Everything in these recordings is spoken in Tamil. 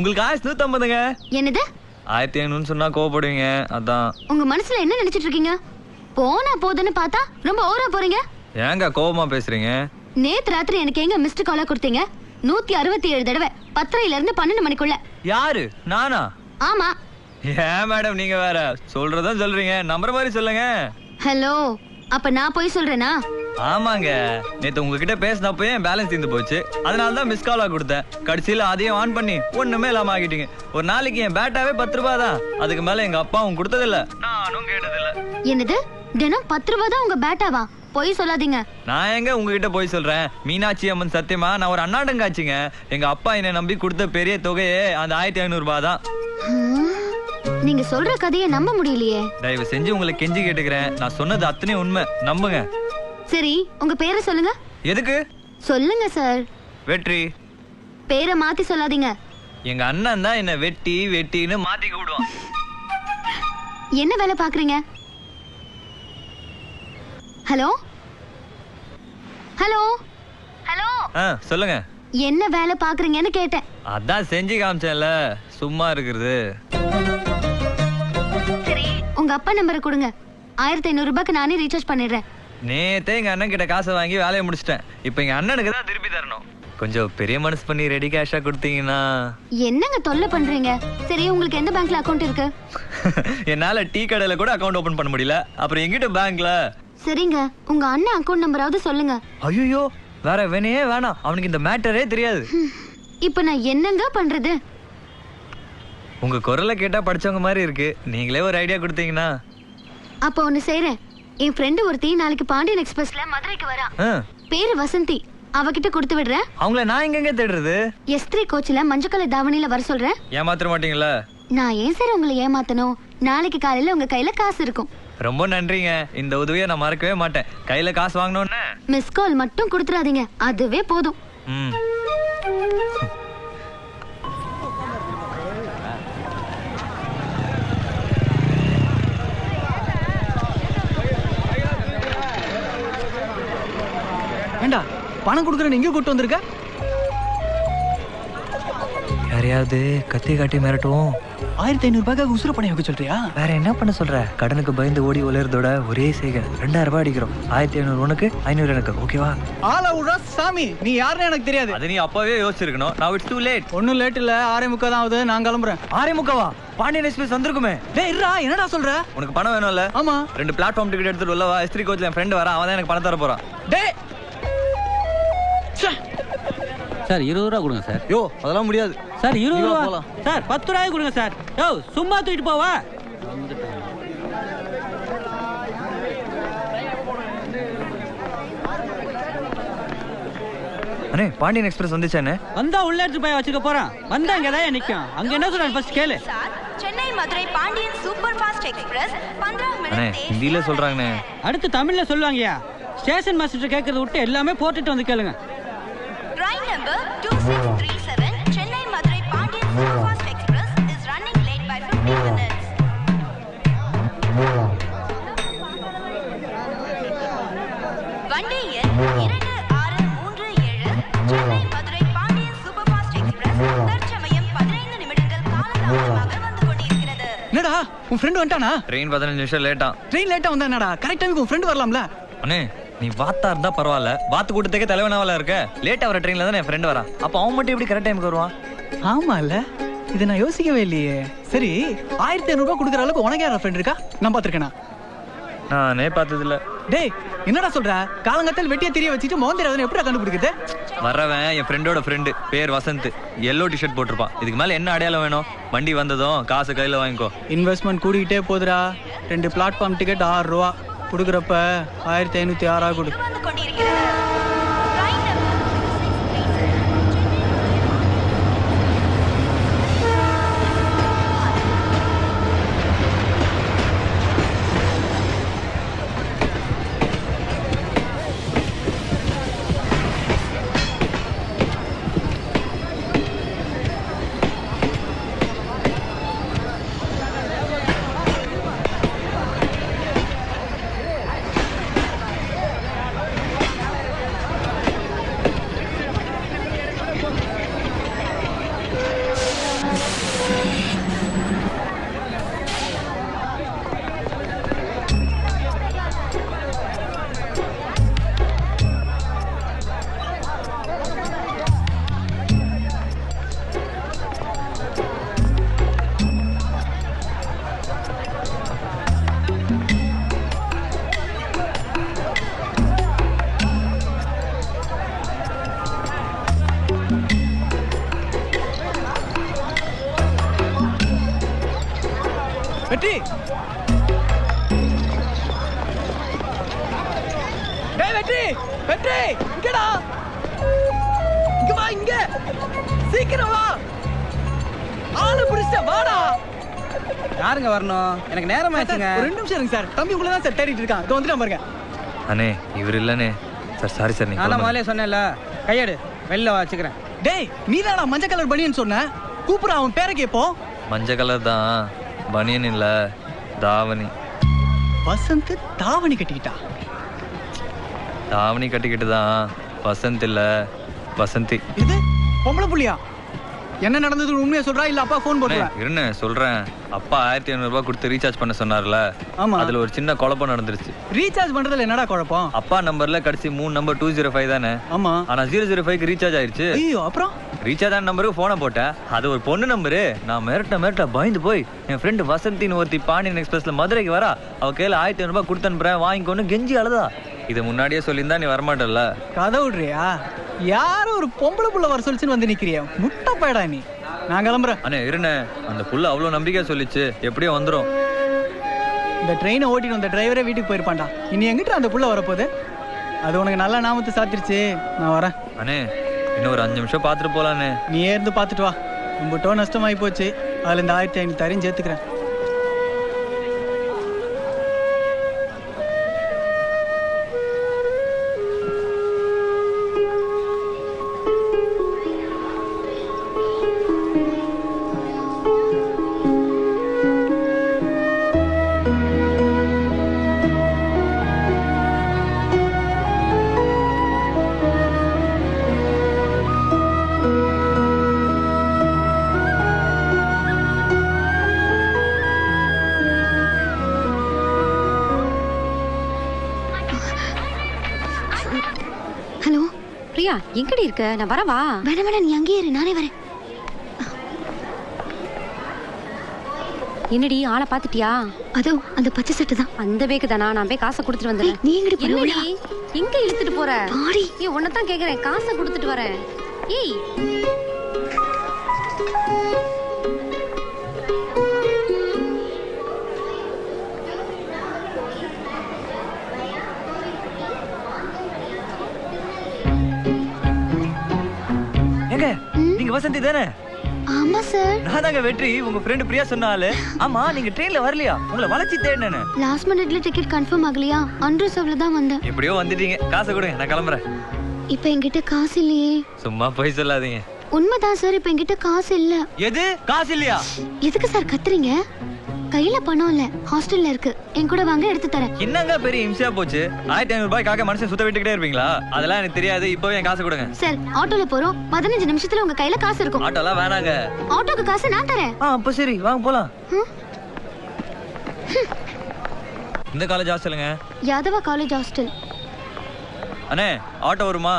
உங்களுக்கு 1150ங்க. என்னது? 1500 சொன்னா கோவப்படுவீங்க, அதான். உங்க மனசுல என்ன நினைச்சிட்டு இருக்கீங்க? போனா போதுன்னு பார்த்தா ரொம்ப ஓவரா போறீங்க. ஏங்க கோவமா பேசுறீங்க? நேத்து ராத்திரி எனக்கு எங்க மிஸ்டு காலா கொடுத்தீங்க? 167 தடவை 10:30ல இருந்து 12 மணிக்குள்ள. யாரு? நானா? ஆமா. ஏன் மேடம் நீங்க வேற சொல்றதா சொல்றீங்க, நம்புற மாதிரி சொல்லுங்க. ஹலோ, அப்ப நான் போய் சொல்றேனா? ஆமாங்க, நேத்து உங்ககிட்ட பேசினப்போ என் பேலன்ஸ் தீர்ந்து போச்சு, அதனால தான் மிஸ் காலா கொடுத்தேன். கடைசியில அதையும் ஆன் பண்ணி ஒண்ணுமே இல்லாம ஆகிட்டீங்க. ஒரு நாளைக்கு என் பேட்டாவே 10 ரூபாய் தான், அதுக்கு மேல எங்க அப்பாவும் கொடுத்ததில்ல, நானும் கேட்டதில்ல. என்னது? தினம் 10 ரூபாய் தான் உங்க பேட்டாவா? போய் சொல்லாதீங்க. நான் எங்க உங்ககிட்ட போய் சொல்றேன்? மீனாட்சி அம்மன் சத்தியமா நான் ஒரு அண்ணாடங்காச்சுங்க. எங்க அப்பா என்னை நம்பி கொடுத்த பெரிய தொகையே அந்த 1500 ரூபாய் தான். நீங்க சொல்ற கதையை நம்ப முடியலையே. தயவு செஞ்சு உங்களை கெஞ்சி கேட்டுக்கிறேன், நான் சொன்னது அத்தனையும் உண்மை, நம்புங்க. சரி, உங்க பேரை சொல்லுங்க. எதுக்கு? சொல்லுங்க சார். வெற்றி. பேரை மாத்தி சொல்லாதீங்க. எங்க அண்ணன் தான் என்ன வெட்டி வெட்டின்னு மாத்தி கூடுவான். என்ன வேலை பாக்குறீங்க? ஹலோ ஹலோ ஹலோ, சொல்லுங்க. என்ன வேலை பாக்குறீங்கன்னு கேட்டேன். அதான் செஞ்சு காமிச்சேன்ல, சும்மா இருக்கிறது. சரி, உங்க அப்பா நம்பரை கொடுங்க. 1500 ரூபாய்க்கு நானே ரீசார்ஜ் பண்ணிடுறேன். நேத்தே எங்க அண்ணன் கிட்ட காசை வாங்கி வேலையை முடிச்சிட்டேன். இப்ப எங்க அண்ணனுக்கு தான் திருப்பி தரணும். கொஞ்சம் பெரிய மனசு பண்ணி ரெடி கேஷா கொடுத்தீங்கன்னா. என்னங்க தொல்லை பண்றீங்க? சரி, உங்களுக்கு எந்த பேங்க்ல அக்கவுண்ட் இருக்கு? என்னால டீ கடையில கூட அக்கவுண்ட் ஓபன் பண்ண முடியல, அப்புறம் எங்கிட்ட பேங்க்ல? சரிங்க, உங்க அண்ணன் அக்கவுண்ட் நம்பராவது சொல்லுங்க. ஐயோ, வேற வேணையே வேணாம், அவனுக்கு இந்த மேட்டரே தெரியாது. இப்ப நான் என்னங்க பண்றது? உங்க குரலை கேட்டா படிச்சவங்க மாதிரி இருக்கு, நீங்களே ஒரு ஐடியா கொடுத்தீங்கன்னா. அப்ப ஒண்ணு செய்றேன். என் ஃப்ரெண்டு ஒருத்தி நாளைக்கு பாண்டியன் எக்ஸ்பிரஸ்ல மதுரைக்கு வரா. பேரு வசந்தி. அவகிட்ட கொடுத்து விடுறேன். அவங்கள நான் எங்க தேடுறது? S3 கோச்ல மஞ்சள் கலர் தாவணியில வர சொல்றேன். ஏமாத்த மாட்டீங்களா? நான் ஏன் சார் உங்களை ஏமாத்தணும்? நாளைக்கு காலையில உங்க கையில காசு இருக்கும். ரொம்ப நன்றிங்க, இந்த உதவியை நான் மறக்கவே மாட்டேன். கையில காசு வாங்கணும்னு மிஸ் கால் மட்டும் கொடுத்துறாதீங்க, அதுவே போதும். ஏண்டா பணம் கொடுக்குறேன்னு எங்க கூட்டு வந்திருக்க? யாரையாவது கத்தி காட்டி மிரட்டுவோம். 1500 ரூபாய்க்கு உசுர பணம் வைக்க சொல்றியா? வேற என்ன பண்ண சொல்ற? கடனுக்கு பயந்து ஓடி உலர்றதோட ஒரே செய்க 2000 ரூபாய் அடிக்கிறோம். 1500 உனக்கு, 500 எனக்கு, ஓகேவா? ஆளா விடுறா சாமி, நீ யாருன்னு எனக்கு தெரியாது. அது நீ அப்பவே யோசிச்சிருக்கணும். Now it's too late. ஒன்னும் லேட் இல்ல, 6:45 தான் ஆகுது, நான் கிளம்புறேன். 6:45வா? பாண்டியன் எக்ஸ்பிரஸ் வந்திருக்குமே. டேய் இருடா, என்னடா சொல்ற? உனக்கு பணம் வேணும்ல? ஆமா. 2 பிளாட்ஃபார்ம் டிக்கெட் எடுத்துட்டு உள்ளவா. S3 கோச்ல என் ஃப்ரெண்ட் வரா, அவன் தான் எனக்கு பணம் தர போறான். டேய் சார் 20 ரூபா கொடுங்க சார். யோ, அதெல்லாம் முடியாது சார். 20 ரூபா சார். 10 ரூபாய் கொடுங்க சார். யோ, சும்மா தூக்கிட்டு போவா. அண்ணே, பாண்டியன் எக்ஸ்பிரஸ் வந்துச்சானே? வந்தா உள்ள எடுத்து போய் வச்சுக்க போறான். வந்தா இங்க தான் நிக்கும். அங்க என்ன சொல்றாரு ஃபர்ஸ்ட் கேளு. Chennai Madurai Pandian super fast express 15 அண்ணே, ஹிந்தில சொல்றாங்கண்ணே. அடுத்து தமிழ்ல சொல்லுவாங்கயா. ஸ்டேஷன் மாஸ்டர் கேக்குறத விட்டு எல்லாமே போட்டுட்டு வந்து கேளுங்க. Train number 2637 Chennai Madurai Pandian Superfast Express is running late by 15 minutes. வண்டி எண் 2637 Chennai Madurai Pandian Superfast Express தற்சமயம் 15 நிமிடங்கள் காலதாமதமாக வந்து கொண்டிருக்கிறது. என்னடா உன் ஃப்ரெண்ட் வந்துட்டானா? ட்ரெயின் 15 நிமிஷம் லேட்டா. ட்ரெயின் லேட்டா வந்தா என்னடா? கரெக்ட் டைமுக்கு உன் ஃப்ரெண்ட் வரலாம்ல? அண்ணே, நீ வாத்தா இருந்தா பரவாயில்ல, வாத்து கூட்டத்துக்கே தலைவனாவல இருக்க. லேட்டா வர ட்ரெயின்ல தான் என் ஃப்ரெண்ட் வரான். அப்ப அவன் மட்டும் எப்படி கரெக்ட் டைமுக்கு வருவான்? ஆமா இல்ல, இதை நான் யோசிக்கவே இல்லையே. சரி, 1500 ரூபாய் கொடுக்குற அளவுக்கு உனக்கு யாரா ஃப்ரெண்ட் இருக்கா? நான் பாத்துருக்கேனா? நானே பார்த்தது இல்ல. டேய் என்னடா சொல்ற? காலங்கத்தில் வெட்டியா தெரிய வச்சுட்டு மோந்திரவனை எப்படி கண்டுபிடிக்குது? வரவன் என் ஃப்ரெண்டோட ஃப்ரெண்டு, பேர் வசந்த். எல்லோ டிஷர்ட் போட்டிருப்பான். இதுக்கு மேல என்ன அடையாளம் வேணும்? வண்டி வந்ததும் காசு கையில வாங்கிக்கோ. இன்வெஸ்ட்மெண்ட் கூடிக்கிட்டே போதுடா. 2 பிளாட்ஃபார்ம் டிக்கெட் 6 ரூபா கொடுக்குறப்ப 1506 கொடு. வந்து கொண்டிருக்கிறது. வெற்றி டேய் வெற்றி வெற்றி இங்கடா இங்க வா இங்க சீக்கிரம் வா ஆளு பிடிச்ச வாடா யாருங்க வரணும்? எனக்கு நேரம் ஆச்சுங்க. ஒரு 2 நிமிஷம் இருங்க சார். தம்பி உங்களை தான் சார் தேடிட்டு இருக்கான். இதோ வந்துட்டான் பாருங்க. அண்ணே இவர் இல்லனே சார். Sorry sir. நீங்க நான் முதல்ல சொன்னேன்ல, கையெடு, வெளில வச்சுக்கிறேன். டேய் நீதானா மஞ்சள் கலர் பனியன் சொன்ன? கூப்பிடுற அவன் பேரை கேட்போம். மஞ்சள் கலர் தான், பனியன் இல்ல, தாவணி. வசந்த் தாவணி கட்டிக்கிட்டா. தாவணி கட்டிக்கிட்டு தான், வசந்த் இல்ல வசந்தி. இது பொம்பளை புள்ளியா? என்ன நடந்தது உண்மையா சொல்றா இல்ல அப்பா போன் போடுறா? இருன்னு சொல்றேன். அப்பா 1500 ரூபாய் கொடுத்து ரீசார்ஜ் பண்ண சொன்னார்ல, அதுல ஒரு சின்ன குழப்பம் நடந்துருச்சு. ரீசார்ஜ் பண்றதுல என்னடா குழப்பம்? அப்பா நம்பர்ல கடைசி 3 நம்பர் 205 தானே. ஆமா. ஆனா 005க்கு ரீசார்ஜ் ஆயிருச்சு. ஐயோ அப்புறம் ரீசார்ஜ் ஆன நம்பருக்கு போனை போட்டேன். அது ஒரு பொண்ணு நம்பரு. நான் மிரட்ட பயந்து போய் என் ஃப்ரெண்டு வசந்தின்னு ஒருத்தி பாண்டியன் எக்ஸ்பிரஸ்ல மதுரைக்கு வரா, அவ கையில 1500 ரூபாய் கொடுத்து அனுப்புறேன் வாங்கிக்கொண்டு கெஞ்சி அழுதா. இதை முன்னாடியே சொல்லியிருந்தா நீ வரமாட்டல்ல. கதை விடுறியா? யாரும் ஒரு பொம்பளை புள்ள வர சொல்லிச்சுன்னு வந்து நிக்கிறியா? முட்டை பயடா நீ. நான் கிளம்புறேன். அண்ணே இருண்ணே, அந்த புள்ள அவ்வளவு நம்பிக்கையா சொல்லிச்சு, எப்படியோ வந்துரும். இந்த ட்ரெயினை ஓட்டிட்டு வந்த டிரைவரே வீட்டுக்கு போயிருப்பான்டா. இனி எங்கிட்ட அந்த புள்ள வரப்போகுது? அது உனக்கு நல்ல நாமத்தை சாத்திருச்சு. நான் வரேன். அண்ணே இன்னும் ஒரு 5 நிமிஷம் பாத்துட்டு போலாண்ணே. நீ ஏந்து பாத்துட்டு வா. ரொம்பட்டோ நஷ்டமாயி போச்சு. அதுல இந்த 1500 தரையும் சேர்த்துக்கிறேன். ஹலோ பிரியா, எங்கடி இருக்க? நான் வரவா? வேணாம் வேணாம், நீ அங்கேயே இரு, நானே வரேன். என்னடி ஆளை பாத்துட்டியா? அதோ அந்த பச்சை சட்டை தான். அந்த பேக்கு தானா? நான் போய் காசை கொடுத்துட்டு வந்துடுறேன். நீ எங்கடி போற? என்னடி எங்க இழுத்துட்டு போற? பாடி. ஏய் உன்னதான் கேக்குறேன், காசை கொடுத்துட்டு வரேன். ஏய் எங்க நீங்க வசந்தி தானே? ஆமா சார். நான் தாங்க வெற்றி, உங்க ஃப்ரெண்ட் பிரியா சொன்னாலே. ஆமா நீங்க ட்ரெயின்ல வரலையா? உங்களை வளைச்சி தேடினேன். லாஸ்ட் மினிட்ல டிக்கெட் கன்ஃபார்ம் ஆகலையா? அன்ரிசர்வ்ல தான் வந்தேன். எப்படியோ வந்துட்டீங்க, காசை கொடுங்க, நான் கிளம்புறேன். இப்போ என்கிட்ட காசு இல்லையே. சும்மா போய் சொல்லாதீங்க. உண்மைதான் சார், இப்போ என்கிட்ட காசு இல்ல. எது காசு இல்லையா? எதுக்கு சார் கத்துறீங்க? கையில பணம் இல்ல, ஹாஸ்டல்ல இருக்கு. என் கூட வாங்க, எடுத்து தரேன். என்னங்க பெரிய இம்சையா போச்சு? 1500 ரூபாய்க்காக மனுஷன் சுத்த விட்டுக்கிட்டே இருப்பீங்களா? அதெல்லாம் எனக்கு தெரியாது. இப்பவே என் காசு கொடுங்க. சார் ஆட்டோல போறோம், 15 நிமிஷத்துல உங்க கையில காசு இருக்கும். ஆட்டோலாம் வேணாங்க. ஆட்டோக்கு காசு நான் தரேன். அப்ப சரி வாங்க போலாம். இந்த காலேஜ் ஹாஸ்டலுங்க. Yadava college hostel. அண்ணே ஆட்டோ வருமா?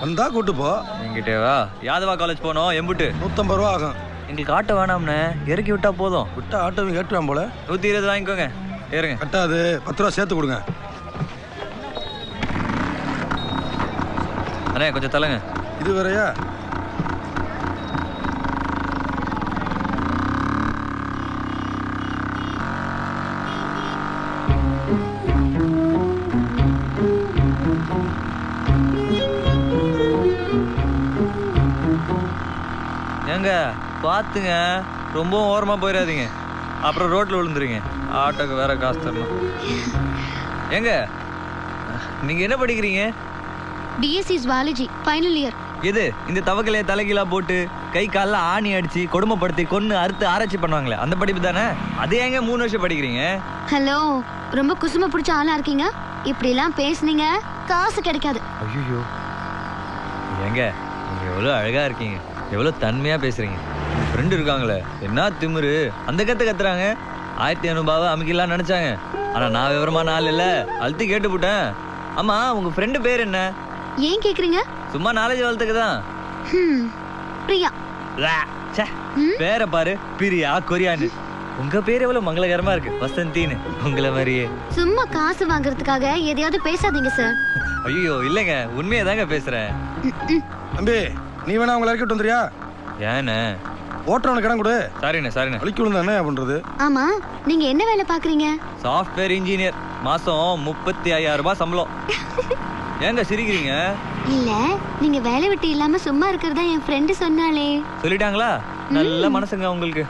வந்தா கூட்டு போ. என்கிட்ட வா. யாதவா காலேஜ் போனோம். எம்புட்டு? 150 ரூபா ஆகும். எங்களுக்கு ஆட்டோ வேணாம்ண்ணே, இறக்கி விட்டா போதும். விட்டா ஆட்டோவும் கேட்டுவான் போல. 120 வாங்கிக்கோங்க, ஏறுங்க. கட்டாது, 10 ரூபா சேர்த்து கொடுங்க. அண்ணே கொஞ்சம் தள்ளுங்க. இது வேறையா? ஏங்க பாத்துங்க, ரொம்ப ஓரமா போயிடாதீங்க, அப்புறம் ரோட்ல விழுந்துருங்க. ஆட்டோக்கு வேற காசு தரணும். ஏங்க நீங்க என்ன படிக்கிறீங்க? BSc zoology final year. எது இந்த தவக்கலையை தலைகீழா போட்டு கை காலில் ஆணி அடிச்சு கொடுமைப்படுத்தி கொன்னு அறுத்து ஆராய்ச்சி பண்ணுவாங்களே அந்த படிப்பு தானே? அதே ஏங்க 3 வருஷம் படிக்கிறீங்க? ஹலோ, ரொம்ப குசும பிடிச்ச ஆளா இருக்கீங்க. இப்படி எல்லாம் பேசுனீங்க காசு கிடைக்காது. ஐயோ ஏங்க நீங்க எவ்வளவு அழகா இருக்கீங்க, எவ்வளவு தன்மையா பேசுறீங்க. ஃப்ரெண்டு இருக்காங்களே என்ன திமிரு, அந்த கத்துறாங்க. 1500 ரூபாவை அமைக்கலாம் நினைச்சாங்க. ஆனா நான் விவரமான ஆள் இல்ல, அழுத்தி கேட்டு போட்டேன். ஆமா உங்க ஃப்ரெண்டு பேர் என்ன? ஏன் கேக்குறீங்க? சும்மா நாலேஜ் வளர்த்துக்குதான். பிரியா. பேரை பாரு, பிரியா கொரியான்னு. உங்க பேர் எவ்வளவு மங்களகரமா இருக்கு, வசந்தின்னு. உங்களை மாதிரியே. சும்மா காசு வாங்குறதுக்காக எதையாவது பேசாதீங்க சார். ஐயோ இல்லைங்க, உண்மையை தாங்க பேசுறேன். தம்பி நீ வேணா உங்களை இறக்கிட்டு வந்துறியா? ஏன்னு ஓட்டுறவனுக்கு இடம் கொடு. சரிண்ணே சரிண்ணே. வலிக்கு விழுந்தா என்ன பண்றது? ஆமா நீங்க என்ன வேலை பாக்குறீங்க? Software engineer. மாசம் 35,000 ரூபாய் சம்பளம். ஏங்க சிரிக்கிறீங்க? இல்ல நீங்க வேலை விட்டு இல்லாம சும்மா இருக்கிறதா என் ஃப்ரெண்டு சொன்னாலே. சொல்லிட்டாங்களா? நல்ல மனசுங்க உங்களுக்கு.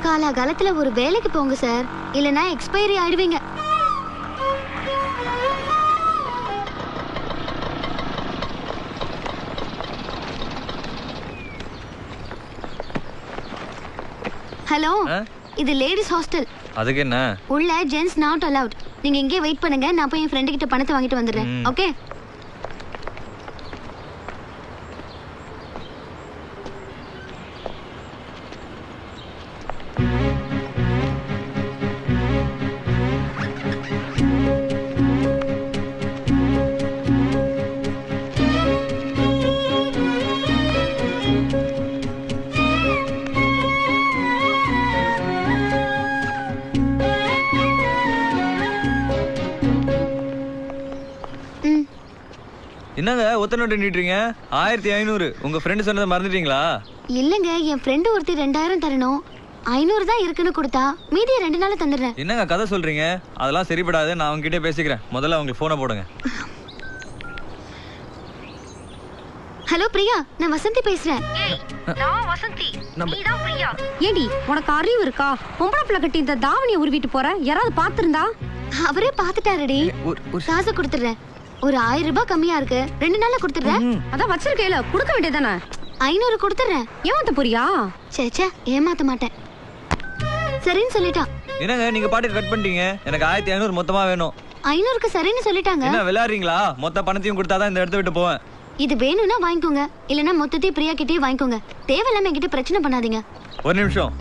காலாகாலத்துல ஒரு வேலைக்கு போங்க சார், இல்லனா எக்ஸ்பைரி ஆயிடுவீங்க. ஹலோ, இது லேடிஸ் ஹாஸ்டல். அதுக்கு என்ன? உள்ள ஜென்ஸ் நாட் அலவுட். நீங்க இங்கே வெயிட் பண்ணுங்க, நான் போய் என் ஃப்ரெண்ட் கிட்ட பணத்தை வாங்கிட்டு வந்துடுறேன். ஓகே? என்னங்க ஒத்த நோட்டு நீட்டுறீங்க? 1500. உங்க ஃப்ரெண்ட் சொன்னதை மறந்துட்டீங்களா? இல்லங்க, என் ஃப்ரெண்ட் ஒருத்தி 2000 தரணும். 500 தான் இருக்குன்னு கொடுத்தா மீதியை 2 நாள்ல தந்துடுறேன். என்னங்க கதை சொல்றீங்க? அதெல்லாம் சரிப்படாது. நான் அவங்க கிட்டே பேசிக்கிறேன். முதல்ல உங்களுக்கு போனை போடுங்க. ஹலோ பிரியா, நான் வசந்தி பேசுறேன். நான் வசந்தி, நீதான் பிரியா. ஏடி உனக்கு அறிவு இருக்கா? பொம்பளை பிள்ளை கட்டி இந்த தாவணியை உருவிட்டு போற யாராவது பாத்துருந்தா? அவரே பாத்துட்டாருடி. காசு கொடுத்துடுறேன். ஒரு 1000 ரூபாய் கம்மியா இருக்கு, 2 நாள்ல கொடுத்துடுறேன். அதான் வச்சிருக்கேல, கொடுக்க வேண்டியதானே? 500 கொடுத்துடுறேன். ஏமாத்த போறியா? சேச்சே, ஏமாத்த மாட்டேன். சரின்னு சொல்லிட்டான். என்னங்க நீங்க பாட்டுக்கு கட் பண்ணிட்டீங்க? எனக்கு 1500 மொத்தமா வேணும். 500க்கு சரின்னு சொல்லிட்டாங்க. என்ன விளையாடுறீங்களா? மொத்த பணத்தையும் கொடுத்தாதான் இந்த இடத்த விட்டு போவேன். இது வேணும்னா வாங்கிக்கோங்க, இல்லனா மொத்தத்தையும் பிரியா கிட்டே வாங்கிக்கோங்க. தேவையில்லாம என்கிட்ட பிரச்சனை பண்ணாதீங்க. ஒரு நிமிஷம்.